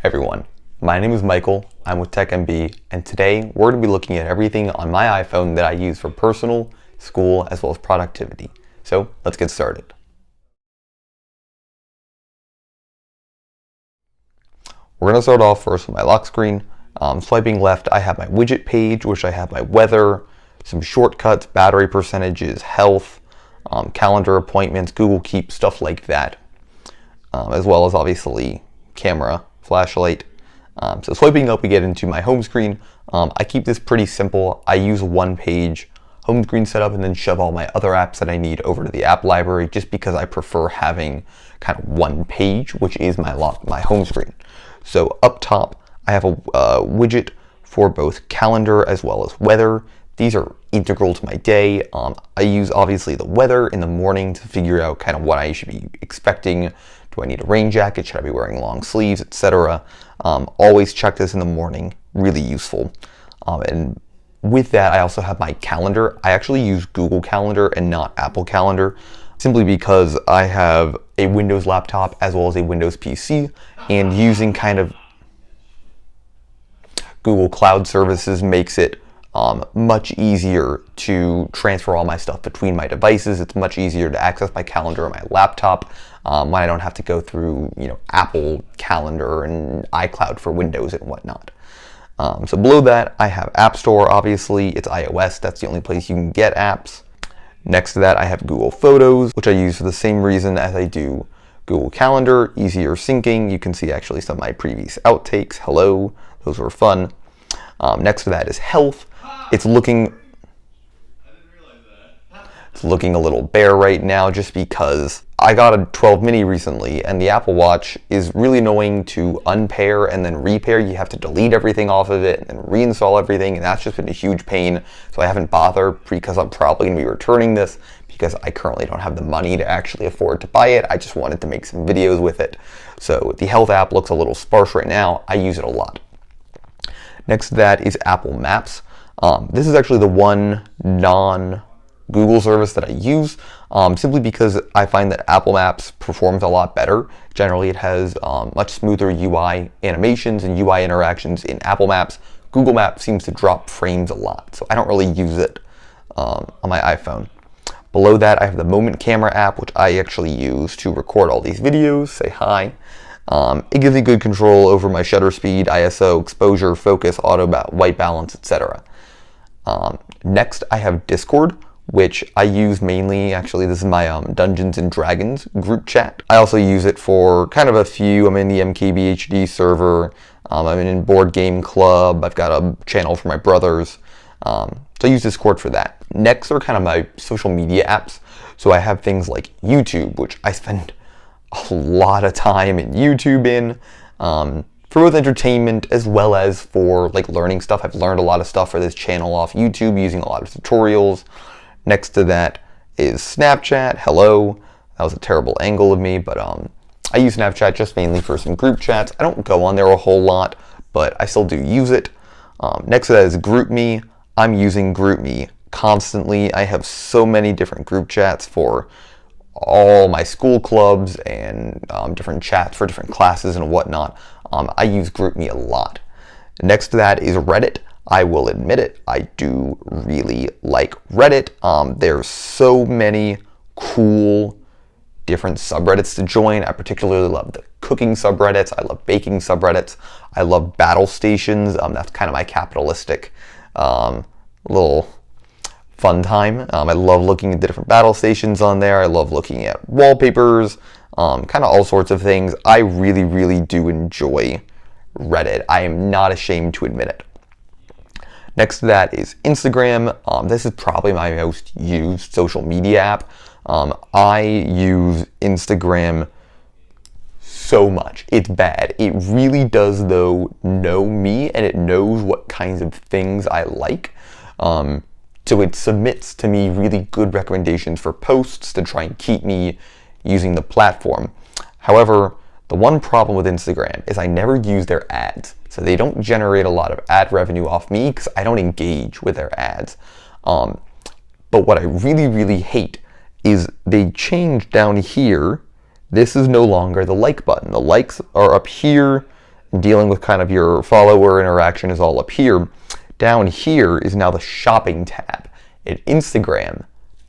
Everyone, my name is Michael, I'm with TechMB, and today we're going to be looking at everything on my iPhone that I use for personal, school, as well as productivity. So let's get started. We're going to start off first with my lock screen. Swiping left, I have my widget page, which I have my weather, some shortcuts, battery percentages, health, calendar appointments, Google Keep, stuff like that, as well as obviously camera, flashlight. So swiping up, we get into my home screen. I keep this pretty simple. I use one page home screen setup and then shove all my other apps that I need over to the app library, just because I prefer having kind of one page, which is my home screen. So up top, I have a widget for both calendar as well as weather. These are integral to my day. I use obviously the weather in the morning to figure out kind of what I should be expecting. Do I need a rain jacket? Should I be wearing long sleeves, etc.? Always check this in the morning, really useful. And with that, I also have my calendar. I actually use Google Calendar and not Apple Calendar, simply because I have a Windows laptop as well as a Windows PC, and using kind of Google Cloud services makes it much easier to transfer all my stuff between my devices. It's much easier to access my calendar on my laptop when I don't have to go through, Apple Calendar and iCloud for Windows and whatnot. So below that, I have App Store. Obviously, it's iOS. That's the only place you can get apps. Next to that, I have Google Photos, which I use for the same reason as I do Google Calendar, easier syncing. You can see actually some of my previous outtakes. Hello, those were fun. Next to that is Health. It's looking a little bare right now just because I got a 12 mini recently, and the Apple Watch is really annoying to unpair and then repair. You have to delete everything off of it and then reinstall everything, and that's just been a huge pain. So I haven't bothered, because I'm probably going to be returning this because I currently don't have the money to actually afford to buy it. I just wanted to make some videos with it. So the Health app looks a little sparse right now. I use it a lot. Next to that is Apple Maps. This is actually the one non-Google service that I use, simply because I find that Apple Maps performs a lot better. Generally, it has much smoother UI animations and UI interactions in Apple Maps. Google Maps seems to drop frames a lot, so I don't really use it on my iPhone. Below that, I have the Moment Camera app, which I actually use to record all these videos, say hi. It gives me good control over my shutter speed, ISO, exposure, focus, auto white balance, etc. Next, I have Discord, which I use mainly. Actually, this is my Dungeons and Dragons group chat. I also use it for kind of a few. I'm in the MKBHD server. I'm in Board Game Club. I've got a channel for my brothers. So I use Discord for that. Next are kind of my social media apps. So I have things like YouTube, which I spend a lot of time in YouTube for both entertainment as well as for learning stuff. I've learned a lot of stuff for this channel off YouTube using a lot of tutorials. Next to that is Snapchat. Hello. That was a terrible angle of me, but I use Snapchat just mainly for some group chats. I don't go on there a whole lot, but I still do use it. Next to that is GroupMe. I'm using GroupMe constantly. I have so many different group chats for all my school clubs and different chats for different classes and whatnot. I use GroupMe a lot. Next to that is Reddit. I will admit it, I do really like Reddit. There's so many cool different subreddits to join. I particularly love the cooking subreddits. I love baking subreddits. I love battle stations. That's kind of my capitalistic little fun time. I love looking at the different battle stations on there. I love looking at wallpapers, kind of all sorts of things. I really, really do enjoy Reddit. I am not ashamed to admit it. Next to that is Instagram. This is probably my most used social media app. I use Instagram so much. It's bad. It really does, though, know me, and it knows what kinds of things I like. So it submits to me really good recommendations for posts to try and keep me using the platform. However, the one problem with Instagram is I never use their ads. So they don't generate a lot of ad revenue off me because I don't engage with their ads. But what I really, really hate is they changed down here. This is no longer the like button. The likes are up here. dealing with kind of your follower interaction is all up here. Down here is now the shopping tab. In Instagram,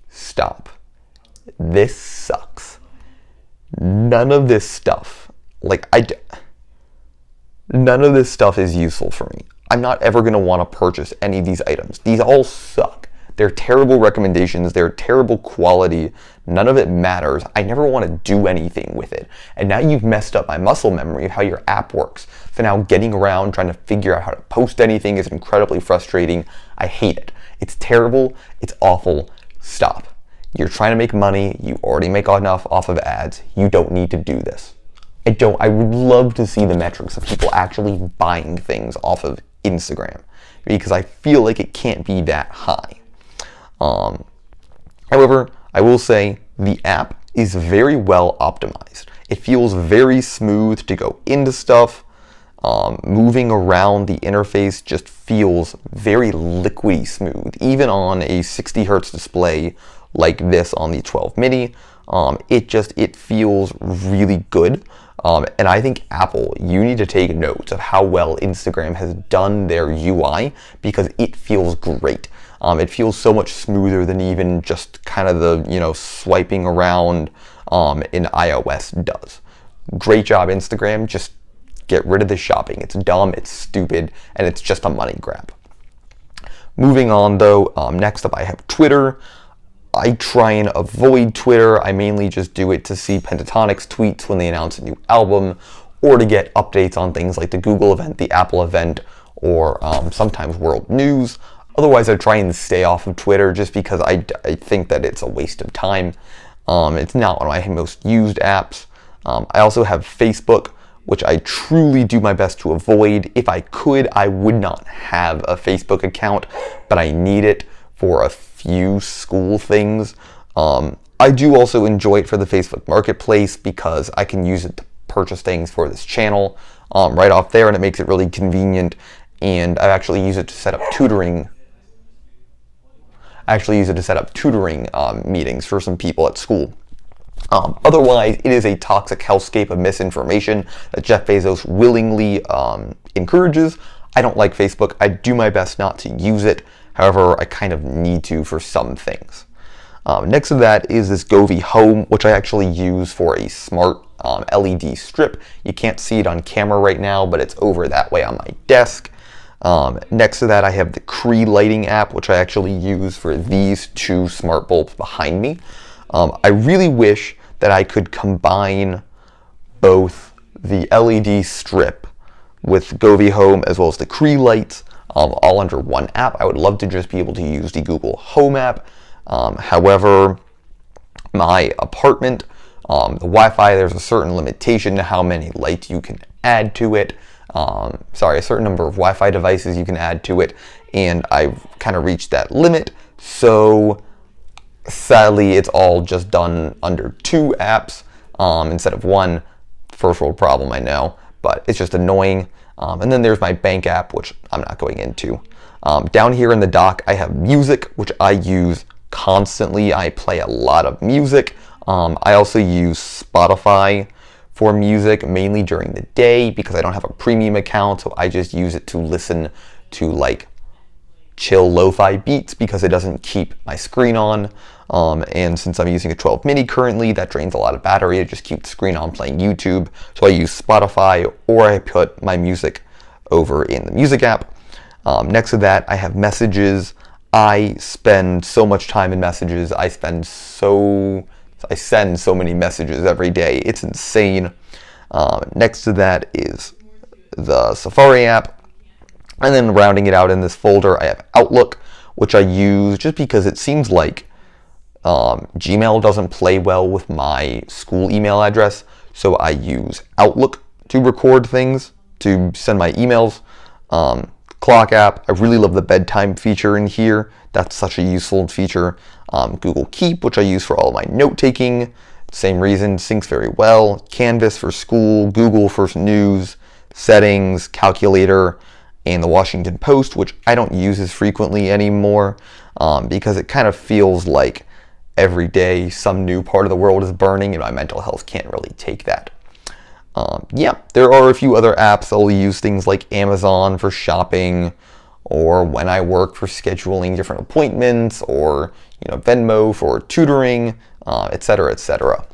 stop. This sucks. None of this stuff, none of this stuff is useful for me. I'm not ever going to want to purchase any of these items. These all suck. They're terrible recommendations. They're terrible quality. None of it matters. I never want to do anything with it. And now you've messed up my muscle memory of how your app works. So now getting around, trying to figure out how to post anything is incredibly frustrating. I hate it. It's terrible. It's awful. Stop. You're trying to make money. You already make enough off of ads. You don't need to do this. I would love to see the metrics of people actually buying things off of Instagram, because I feel like it can't be that high. However, I will say the app is very well optimized. It feels very smooth to go into stuff. Moving around the interface just feels very liquidy smooth. Even on a 60 hertz display like this on the 12 mini, it feels really good. And I think Apple, you need to take notes of how well Instagram has done their UI, because it feels great. It feels so much smoother than even just kind of the, swiping around in iOS does. Great job, Instagram. Just get rid of the shopping. It's dumb, it's stupid, and it's just a money grab. Moving on though, next up I have Twitter. I try and avoid Twitter. I mainly just do it to see Pentatonic's tweets when they announce a new album, or to get updates on things like the Google event, the Apple event, or sometimes world news. Otherwise, I try and stay off of Twitter just because I think that it's a waste of time. It's not one of my most used apps. I also have Facebook, which I truly do my best to avoid. If I could, I would not have a Facebook account, but I need it for a few school things. I do also enjoy it for the Facebook Marketplace, because I can use it to purchase things for this channel right off there, and it makes it really convenient. And I actually use it to set up tutoring. Meetings for some people at school. Otherwise, it is a toxic hellscape of misinformation that Jeff Bezos willingly encourages. I don't like Facebook. I do my best not to use it. However, I kind of need to for some things. Next to that is this Govee Home, which I actually use for a smart LED strip. You can't see it on camera right now, but it's over that way on my desk. Next to that, I have the Cree lighting app, which I actually use for these two smart bulbs behind me. I really wish that I could combine both the LED strip with Govee Home as well as the Cree lights all under one app. I would love to just be able to use the Google Home app. However, my apartment, the Wi-Fi, there's a certain limitation to how many lights you can add to it. A certain number of Wi-Fi devices you can add to it, and I've kind of reached that limit. So sadly, it's all just done under two apps instead of one. First world problem, I know, but it's just annoying. And then there's my bank app, which I'm not going into. Down here in the dock, I have music, which I use constantly. I play a lot of music. I also use Spotify for music, mainly during the day, because I don't have a premium account, so I just use it to listen to like chill lo-fi beats, because it doesn't keep my screen on. And since I'm using a 12 mini currently, that drains a lot of battery. It just keeps the screen on playing YouTube. So I use Spotify, or I put my music over in the music app. Next to that, I have messages. I spend so much time in messages. I send so many messages every day. It's insane. Next to that is the Safari app. And then rounding it out in this folder, I have Outlook, which I use just because it seems like Gmail doesn't play well with my school email address. So I use Outlook to record things, to send my emails. Clock app, I really love the bedtime feature in here. That's such a useful feature. Google Keep, which I use for all of my note-taking. Same reason, syncs very well. Canvas for school, Google for news, settings, calculator, and the Washington Post, which I don't use as frequently anymore because it kind of feels like every day some new part of the world is burning, and my mental health can't really take that. Yeah, there are a few other apps that will use things like Amazon for shopping, or when I work for scheduling different appointments, or Venmo for tutoring, etc., etc.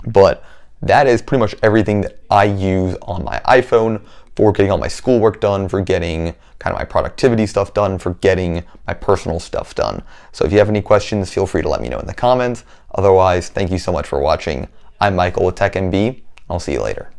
But that is pretty much everything that I use on my iPhone for getting all my schoolwork done, for getting kind of my productivity stuff done, for getting my personal stuff done. So if you have any questions, feel free to let me know in the comments. Otherwise, thank you so much for watching. I'm Michael with TechMB. I'll see you later.